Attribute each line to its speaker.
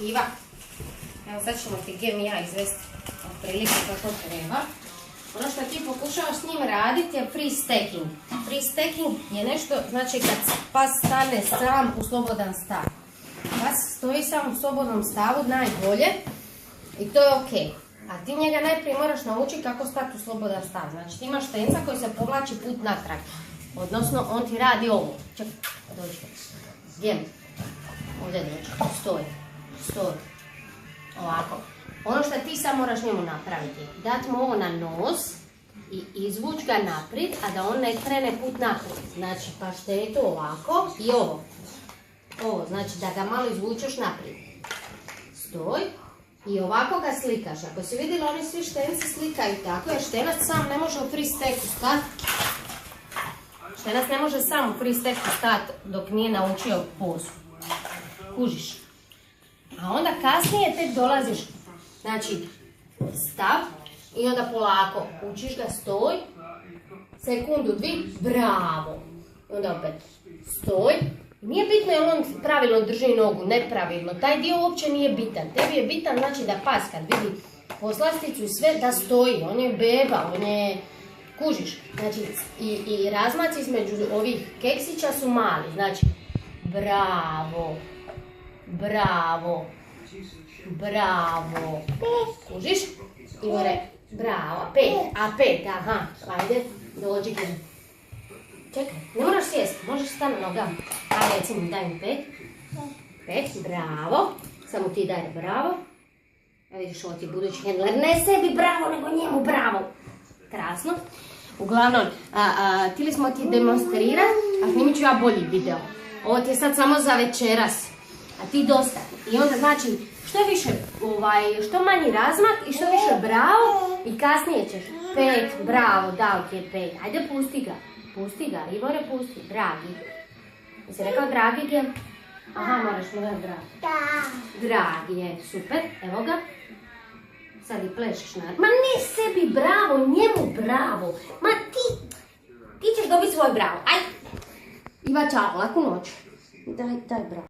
Speaker 1: Iva, evo sad ćemo ti gem ja izvesti otprilike kako treba. Ono što ti pokušavaš s njim raditi je free stacking. Free stacking je nešto, znači kad pas stane sam u slobodan stav. Pas stoji sam u slobodnom stavu najbolje i to je ok. A ti njega najprije moraš naučiti kako stati u slobodan stav. Znači ti imaš štenca koji se povlači put natrag. Odnosno on ti radi ovo. Čekaj, dođi. Gdje? Ovdje dođi. Stoj. Ovako. Ono što ti sad moraš njemu napraviti, dat mu ovo na nos i izvući ga naprijed, a da on ne krene put naprijed. Znači paštetu ovako i ovo. Ovo, znači da ga malo izvučeš naprijed. Stoj. I ovako ga slikaš. Ako si vidjeli, oni svi štenci slikaju tako, jer štenac sam ne može u free stacku stati. Štenac ne može sam u free stacku stati dok nije naučio pozu. Kužiš. A onda kasnije tek dolaziš, znači stav i onda polako učiš ga, stoj, sekundu, dvi, bravo. I onda opet stoj. Nije bitno je on pravilno drži nogu, nepravilno, taj dio uopće nije bitan. Tebi je bitan znači da pas kad vidi poslasticu i sve da stoji, on je beba, on je, kužiš. Znači i razmaci između ovih keksića su mali, znači bravo, bravo, bravo, kužiš? I gore, bravo, pet, aha, ajde, dođi gdje. Čekaj, ne moraš sjesti, možeš stati na nogama. Ajde, reci mi, daj mi 5, bravo, samo ti daj bravo. A vidiš, ovo ti budući handler, ne sebi bravo, nego njemu bravo. Krasno. Uglavnom, htjeli smo ti demonstrirati, a snimit ću ja bolji video. Ovo ti je sad samo za večeras, a ti dosta. I onda znači, što više, što manji razmak i što više bravo i kasnije ćeš 5, bravo, dao ti je 5. Ajde, pusti ga, Ivore, pusti, dragi. Jesi rekao dragi gdje? Aha, moraš mi dati dragi. Dragi je, super, evo ga. Sad i plešiš na... Ma ne sebi bravo, njemu bravo. Ma ti ćeš dobiti svoj bravo. Aj! Iva, čao, laku noć. Daj bravo.